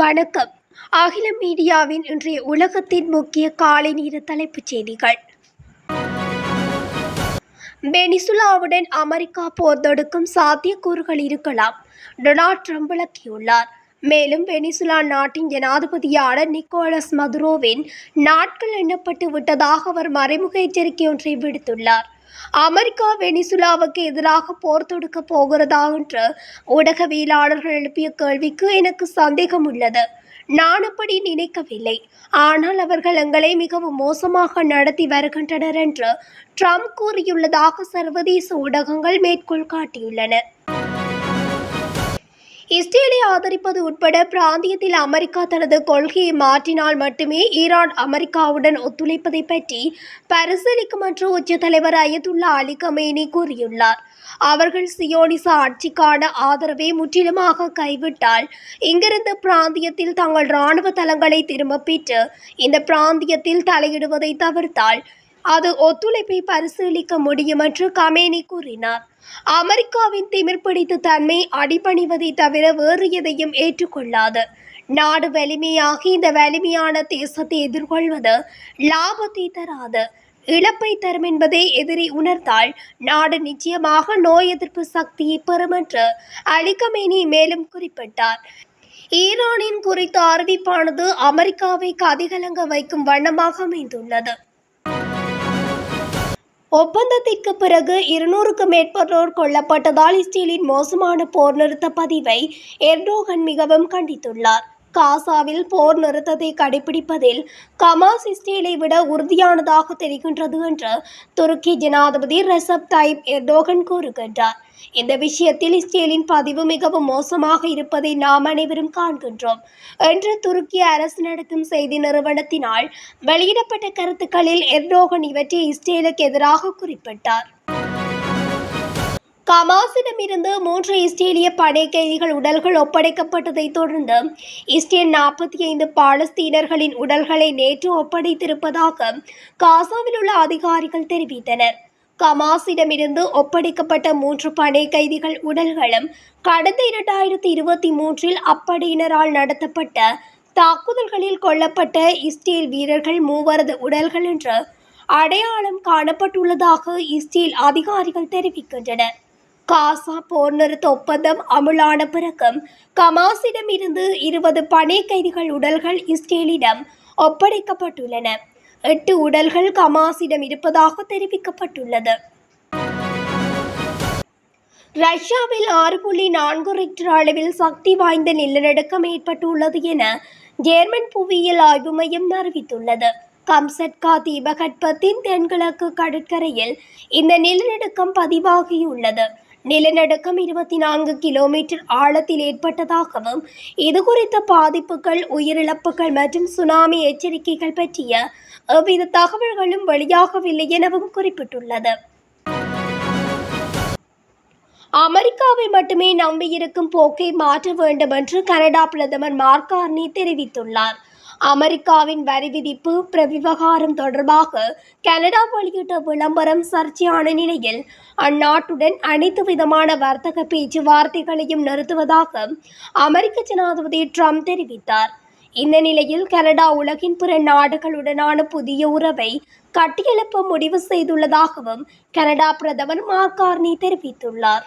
வணக்கம். அகில மீடியாவின் இன்றைய உலகத்தின் முக்கிய காலை நேர தலைப்புச் செய்திகள். வெனிசுலாவுடன் அமெரிக்கா போர் தொடுக்கும் சாத்தியக்கூறுகள் இருக்கலாம், டொனால்ட் ட்ரம்ப் விளக்கியுள்ளார். மேலும் வெனிசுலா நாட்டின் ஜனாதிபதியான நிக்கோலஸ் மதுரோவின் நாட்கள் எண்ணப்பட்டு விட்டதாக அவர் மறைமுக எச்சரிக்கை ஒன்றை விடுத்துள்ளார். அமெரிக்கா வெனிசுலாவுக்கு எதிராக போர் தொடுக்க போகிறதா என்று ஊடகவியலாளர்கள் எழுப்பிய கேள்விக்கு எனக்கு சந்தேகம் உள்ளது. நான் அப்படி நினைக்கவில்லை. ஆனால் அவர்கள் எங்களை மிகவும் மோசமாக நடத்தி வருகின்றனர் என்று ட்ரம்ப் கூறியுள்ளதாக சர்வதேச ஊடகங்கள் மேற்கோள் காட்டியுள்ளன. இஸ்ரேலை ஆதரிப்பது உட்பட பிராந்தியத்தில் அமெரிக்கா தனது கொள்கையை மாற்றினால் மட்டுமே ஈரான் அமெரிக்காவுடன் ஒத்துழைப்பதை பற்றி பரிசீலிக்கும் என்று உச்ச தலைவர் அயதுல்லா அலி கமேனி கூறியுள்ளார். அவர்கள் சியோனிச ஆட்சிக்கான ஆதரவை முற்றிலுமாக கைவிட்டால், இங்கிருந்து பிராந்தியத்தில் தங்கள் இராணுவ தளங்களை திரும்பப் பெற்று இந்த பிராந்தியத்தில் தலையிடுவதை தவிர்த்தால் அது ஒத்துழைப்பை பரிசீலிக்க முடியும் என்று கமேனி கூறினார். அமெரிக்காவின் திமிர் பிடித்த தன்மை அடிபணிவதை தவிர வேறு எதையும் ஏற்றுக்கொள்ளாது. நாடு வலிமையாகி இந்த வலிமையான தேசத்தை எதிர்கொள்வது லாபத்தை தராது, இழப்பை தரும் என்பதை எதிரி உணர்ந்தால் நாடு நிச்சயமாக நோய் எதிர்ப்பு சக்தியை பெறும் என்று அலி கமேனி மேலும் குறிப்பிட்டார். ஈரானின் குறித்த அறிவிப்பானது அமெரிக்காவை கதிகலங்க வைக்கும் வண்ணமாக அமைந்துள்ளது. ஒப்பந்தத்திற்கு பிறகு 200க்கும் மேற்பட்டோர் கொல்லப்பட்டதால் இஸ்ரேலின் மோசமான போர் நிறுத்த பதிவை எர்டோகன் மிகவும் கண்டித்துள்ளார். காசாவில் போர் நிறுத்தத்தை கடைபிடிப்பதில் ஹமாஸ் இஸ்ரேலை விட உறுதியானதாக தெரிகின்றது என்று துருக்கி ஜனாதிபதி ரெசப் தைப் எர்டோகன் கூறுகின்றார். இந்த விஷயத்தில் இஸ்ரேலின் பதிவு மிகவும் மோசமாக இருப்பதை நாம் அனைவரும் காண்கின்றோம் என்று துருக்கி அரசு நடத்தும் செய்தி நிறுவனத்தினால் வெளியிடப்பட்ட கருத்துக்களில் எர்டோகன் இவற்றை இஸ்ரேலுக்கு எதிராக குறிப்பிட்டார். ஹமாஸிடமிருந்து 3 இஸ்ரேலிய படை கைதிகள் உடல்கள் ஒப்படைக்கப்பட்டதை தொடர்ந்து இஸ்ரேல் 45 பாலஸ்தீனர்களின் உடல்களை நேற்று ஒப்படைத்திருப்பதாக காசாவில் உள்ள அதிகாரிகள் தெரிவித்தனர். ஹமாஸிடமிருந்து ஒப்படைக்கப்பட்ட 3 படை கைதிகள் உடல்களும் கடந்த 2023 அப்படையினரால் நடத்தப்பட்ட தாக்குதல்களில் கொல்லப்பட்ட இஸ்ரேல் வீரர்கள் 3 உடல்கள் என்று அடையாளம் காணப்பட்டுள்ளதாக இஸ்ரேல் அதிகாரிகள் தெரிவிக்கின்றனர். காசா போர் நிறுத்த ஒப்பந்தம் அமுலான பிறகு ஹமாஸிடம் இருந்து 20 படை கைதிகள் உடல்கள் இஸ்ரேலிடம் ஒப்படைக்கப்பட்டுள்ளன. 8 உடல்கள் ஹமாஸிடம் இருப்பதாக தெரிவிக்கப்பட்டுள்ளது. ரஷ்யாவில் 6.4 ரிக்டர் அளவில் சக்தி வாய்ந்த நிலநடுக்கம் ஏற்பட்டுள்ளது என ஜெர்மன் புவியியல் ஆய்வு மையம் அறிவித்துள்ளது. கம்சட்கா தீபகற்பத்தின் தென்கிழக்கு கடற்கரையில் இந்த நிலநடுக்கம் பதிவாகியுள்ளது. நிலநடுக்கம் 24 கிலோமீட்டர் ஆழத்தில் ஏற்பட்டதாகவும் இது குறித்த பாதிப்புகள், உயிரிழப்புகள் மற்றும் சுனாமி எச்சரிக்கைகள் பற்றிய எவ்வித தகவல்களும் வெளியாகவில்லை எனவும் குறிப்பிட்டுள்ளது. அமெரிக்காவை மட்டுமே நம்பியிருக்கும் போக்கை மாற்ற வேண்டும் என்று கனடா பிரதமர் மார்க் கார்னி தெரிவித்துள்ளார். அமெரிக்காவின் வரி விதிப்பு விவகாரம் தொடர்பாக கனடா வெளியிட்ட விளம்பரம் சர்ச்சையான நிலையில் அந்நாட்டுடன் அனைத்து விதமான வர்த்தக பேச்சுவார்த்தைகளையும் நிறுத்துவதாக அமெரிக்க ஜனாதிபதி ட்ரம்ப் தெரிவித்தார். இந்த நிலையில் கனடா உலகின் பிற நாடுகளுடனான புதிய உறவை கட்டியெழுப்ப முடிவு செய்துள்ளதாகவும் கனடா பிரதமர் மார்க் கார்னி தெரிவித்துள்ளார்.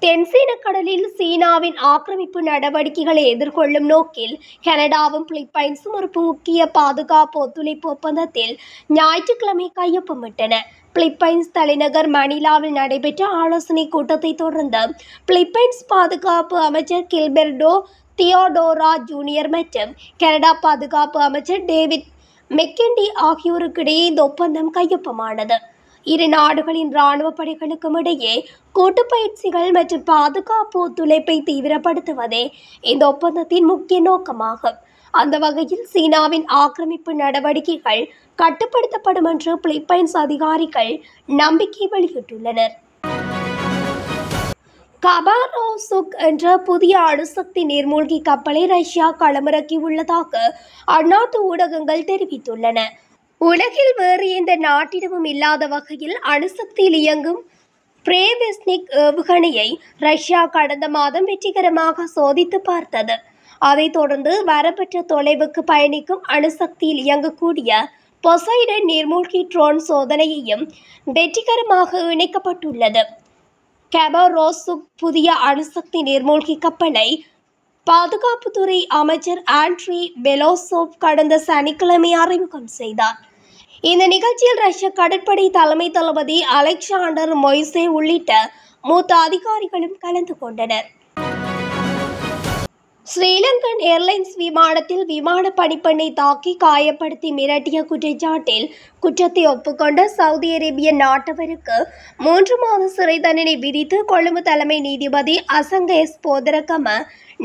தென்சீன கடலில் சீனாவின் ஆக்கிரமிப்பு நடவடிக்கைகளை எதிர்கொள்ளும் நோக்கில் கனடாவும் பிலிப்பைன்ஸும் ஒரு முக்கிய பாதுகாப்பு ஒத்துழைப்பு ஒப்பந்தத்தில் ஞாயிற்றுக்கிழமை கையொப்பமிட்டன. பிலிப்பைன்ஸ் தலைநகர் மணிலாவில் நடைபெற்ற ஆலோசனை கூட்டத்தை தொடர்ந்து பிலிப்பைன்ஸ் பாதுகாப்பு அமைச்சர் கில்பெர்டோ தியோடோரா ஜூனியர் மற்றும் கனடா பாதுகாப்பு அமைச்சர் டேவிட் மெக்கெண்டி ஆகியோருக்கிடையே இந்த ஒப்பந்தம் கையொப்பமானது. இரு நாடுகளின் இராணுவ படைகளுக்கும் இடையே கூட்டு பயிற்சிகள் மற்றும் பாதுகாப்பு ஒத்துழைப்பை தீவிரப்படுத்துவதே இந்த ஒப்பந்தத்தின் முக்கிய நோக்கமாகும். அந்த வகையில் சீனாவின் ஆக்கிரமிப்பு நடவடிக்கைகள் கட்டுப்படுத்தப்படும் என்று பிலிப்பைன்ஸ் அதிகாரிகள் நம்பிக்கை வெளியிட்டுள்ளனர். கபாரோவ்ஸ்க் என்ற புதிய அணுசக்தி நீர்மூழ்கி கப்பலை ரஷ்யா களமிறக்கியுள்ளதாக அந்நாட்டு ஊடகங்கள் தெரிவித்துள்ளன. உலகில் வேறு எந்த நாட்டிடமும் இல்லாத வகையில் அணுசக்தியில் இயங்கும் பிரேவிஸ்னிக் ஏவுகணையை ரஷ்யா கடந்த மாதம் வெற்றிகரமாக சோதித்து பார்த்தது. அதைத் தொடர்ந்து வரப்பெற்ற தொலைவுக்கு பயணிக்கும் அணுசக்தியில் இயங்கக்கூடிய பொசைடன் நீர்மூழ்கி ட்ரோன் சோதனையையும் வெற்றிகரமாக இணைக்கப்பட்டுள்ளது. கெபரோசுக் புதிய அணுசக்தி நீர்மூழ்கி கப்பலை பாதுகாப்புத்துறை அமைச்சர் ஆண்ட்ரி பெலோசோவ் கடந்த சனிக்கிழமை அறிமுகம் செய்தார். இந்த நிகழ்ச்சியில் ரஷ்ய கடற்படை தலைமை தளபதி அலெக்சாண்டர் மொய்சே உள்ளிட்ட மூத்த அதிகாரிகளும் கலந்து கொண்டனர். ஸ்ரீலங்கன் ஏர்லைன்ஸ் விமானத்தில் விமான பணிப்பெண்ணை தாக்கி காயப்படுத்தி மிரட்டிய குற்றச்சாட்டில் குற்றத்தை ஒப்புக்கொண்ட சவுதி அரேபிய நாட்டவருக்கு 3 மாத சிறை தண்டனை விதித்து கொழும்பு தலைமை நீதிபதி அசங்க எஸ் போதரகம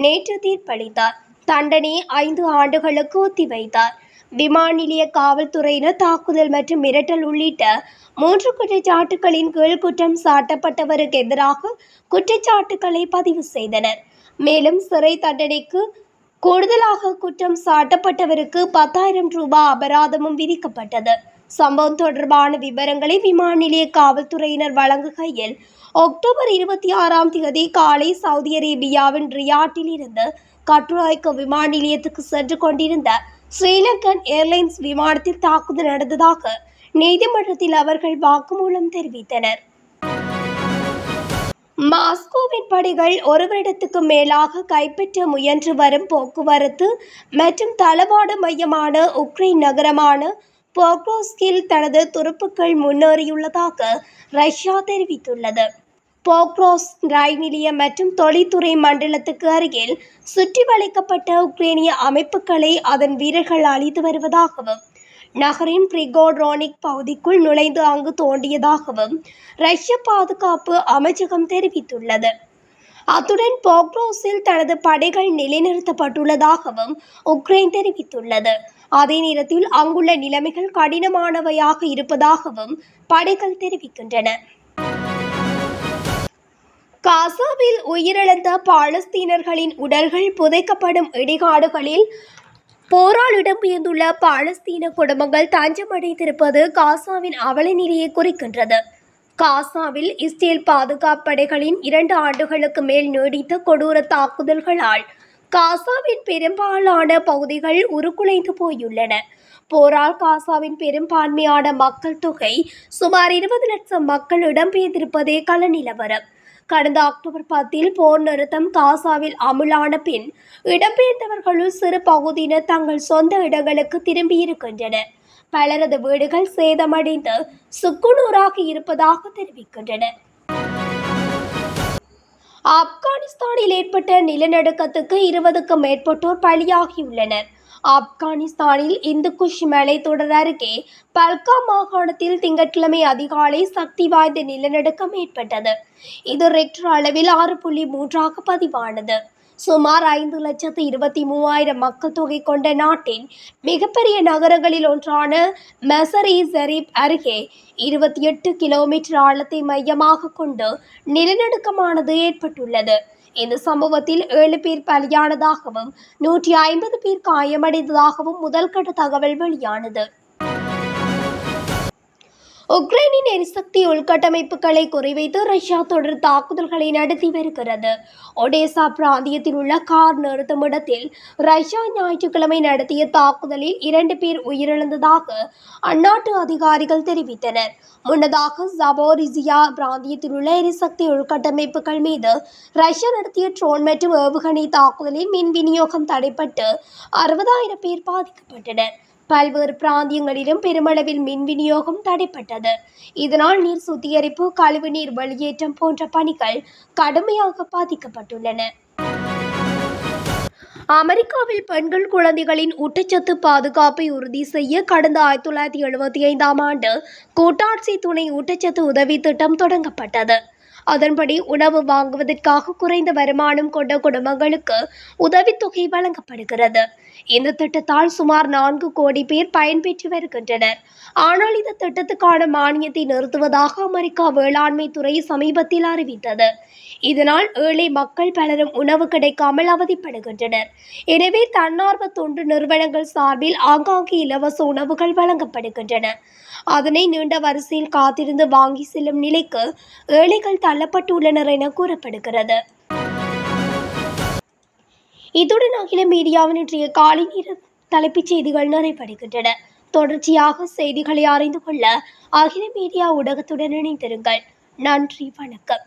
நேற்று தீர்ப்பளித்தார். தண்டனையை 5 ஆண்டுகளுக்கு ஒத்திவைத்தார். விமான நிலைய காவல்துறையினர் தாக்குதல் மற்றும் மிரட்டல் உள்ளிட்ட 3 குற்றச்சாட்டுகளின் கீழ் குற்றம் சாட்டப்பட்டவருக்கு எதிராக குற்றச்சாட்டுகளை பதிவு செய்தனர். மேலும் சிறை தண்டனைக்கு கூடுதலாக குற்றம் சாட்டப்பட்டவருக்கு 10,000 ரூபாய் அபராதமும் விதிக்கப்பட்டது. சம்பவம் தொடர்பான விவரங்களை விமான நிலைய காவல்துறையினர் வழங்குகையில் அக்டோபர் 26ஆம் தேதி காலை சவுதி அரேபியாவின் ரியாட்டில் இருந்து கட்டுநாயக்க விமான நிலையத்துக்கு சென்று கொண்டிருந்த ஸ்ரீலங்கன் ஏர்லைன்ஸ் விமானத்தில் தாக்குதல் நடந்ததாக நீதிமன்றத்தில் அவர்கள் வாக்குமூலம் தெரிவித்தனர். மாஸ்கோவின் படைகள் 1 வருடத்துக்கு மேலாக கைப்பற்ற முயன்று வரும் போக்குவரத்து மற்றும் தளவாட மையமான உக்ரைன் நகரமான போக்ரோஸ்கில் தனது துருப்புக்கள் முன்னேறியுள்ளதாக ரஷ்யா தெரிவித்துள்ளது. போக்ரோஸ் ரயில் நிலையம் மற்றும் தொழில்துறை மண்டலத்துக்கு அருகில் சுற்றி வளைக்கப்பட்ட உக்ரைனிய அமைப்புகளை அதன் வீரர்கள் அழித்து வருவதாகவும் நகரின் பிரிகோட்ரோனிக் பகுதிக்குள் நுழைந்து அங்கு தோண்டியதாகவும் ரஷ்ய பாதுகாப்பு அமைச்சகம் தெரிவித்துள்ளது. அத்துடன் போக்ரோஸில் தனது படைகள் நிலைநிறுத்தப்பட்டுள்ளதாகவும் உக்ரைன் தெரிவித்துள்ளது. அதே நேரத்தில் அங்குள்ள நிலைமைகள் கடினமானவையாக இருப்பதாகவும் படைகள் தெரிவிக்கின்றன. காசாவில் உயிரிழந்த பாலஸ்தீனர்களின் உடல்கள் புதைக்கப்படும் இடிகாடுகளில் போரால் இடம்பெயர்ந்துள்ள பாலஸ்தீன குடும்பங்கள் தஞ்சமடைந்திருப்பது காசாவின் அவல நிலையை குறிக்கின்றது. காசாவில் இஸ்ரேல் பாதுகாப்பு படைகளின் 2 ஆண்டுகளுக்கு மேல் நீடித்த கொடூர தாக்குதல்களால் காசாவின் பெரும்பாலான பகுதிகள் உருக்குலைந்து போயுள்ளன. போரால் காசாவின் பெரும்பான்மையான மக்கள் தொகை சுமார் 20 லட்சம் மக்கள் இடம்பெயர்ந்திருப்பதே கள நிலவரம். கடந்த அக்டோபர் 10 போர் நிறுத்தம் காசாவில் அமுலான பின் இடம்பெயர்ந்தவர்களுள் சிறு பகுதியினர் தங்கள் சொந்த இடங்களுக்கு திரும்பியிருக்கின்றனர். பலரது வீடுகள் சேதமடைந்து சுக்குநூறாகி இருப்பதாக தெரிவிக்கின்றனர். ஆப்கானிஸ்தானில் ஏற்பட்ட நிலநடுக்கத்துக்கு 20க்கும் மேற்பட்டோர் பலியாகியுள்ளனர். ஆப்கானிஸ்தானில் இந்துகுஷ் மலைத்தொடர் அருகே பல்கா மாகாணத்தில் திங்கட்கிழமை அதிகாலை சக்தி வாய்ந்த நிலநடுக்கம் ஏற்பட்டது. இது ரெக்டர் அளவில் 6.3 பதிவானது. சுமார் 5,23,000 மக்கள் தொகை கொண்ட நாட்டின் மிகப்பெரிய நகரங்களில் ஒன்றான மசரி ஷரீப் அருகே 28 கிலோமீட்டர் ஆழத்தை மையமாக கொண்டு நிலநடுக்கமானது ஏற்பட்டுள்ளது. இந்த சம்பவத்தில் 7 பேர் பலியானதாகவும் 150 பேர் காயமடைந்ததாகவும் முதல்கட்ட தகவல் வெளியானது. உக்ரைனின் எரிசக்தி உள்கட்டமைப்புகளை குறிவைத்து ரஷ்யா தொடர் தாக்குதல்களை நடத்தி வருகிறது. ஒடேசா பிராந்தியத்தில் உள்ள கார் நிறுத்துமிடத்தில் ரஷ்யா ஞாயிற்றுக்கிழமை நடத்திய தாக்குதலில் 2 பேர் உயிரிழந்ததாக அந்நாட்டு அதிகாரிகள் தெரிவித்தனர். முன்னதாக ஜபோரிசியா பிராந்தியத்தில் உள்ள எரிசக்தி உள்கட்டமைப்புகள் மீது ரஷ்யா நடத்திய ட்ரோன் மற்றும் ஏவுகணை தாக்குதலில் மின் விநியோகம் தடைப்பட்டு 60,000 பேர் பாதிக்கப்பட்டனர். பல்வேறு பிராந்தியங்களிலும் பெருமளவில் மின் விநியோகம் தடைப்பட்டது. இதனால் நீர் சுத்திகரிப்பு, கழிவுநீர் வெளியேற்றம் போன்ற பணிகள் கடுமையாக பாதிக்கப்பட்டுள்ளன. அமெரிக்காவில் பெண்கள் குழந்தைகளின் ஊட்டச்சத்து பாதுகாப்பை உறுதி செய்ய கடந்த 1975ஆம் ஆண்டு கூட்டாட்சி துணை ஊட்டச்சத்து உதவி திட்டம் தொடங்கப்பட்டது. அதன்படி உணவு வாங்குவதற்காக குறைந்த வருமானம் கொண்ட குடும்பங்களுக்கு உதவித்தொகை வழங்கப்படுகிறது. இந்த திட்டத்தால் சுமார் 4 கோடி பேர் பயன்பெற்று வருகின்றனர். ஆனால் இந்த திட்டத்துக்கான மானியத்தை நிறுத்துவதாக அமெரிக்கா வேளாண்மை துறை சமீபத்தில் அறிவித்தது. இதனால் ஏழை மக்கள் பலரும் உணவு கிடைக்காமல் அவதிப்படுகின்றனர். எனவே தன்னார்வ தொண்டு நிறுவனங்கள் சார்பில் ஆங்காங்கே இலவச உணவுகள் வழங்கப்படுகின்றன. அதனை நீண்ட வரிசையில் காத்திருந்து வாங்கி செல்லும் நிலைக்கு ஏழைகள் தள்ளப்பட்டுள்ளனர் என கூறப்படுகிறது. இத்துடன் அகில மீடியாவின் இன்றைய காலை நேர தலைப்புச் செய்திகள் நிறைவடைகின்றன. தொடர்ச்சியாக செய்திகளை அறிந்து கொள்ள அகில மீடியா ஊடகத்துடன் இணைந்திருங்கள். நன்றி, வணக்கம்.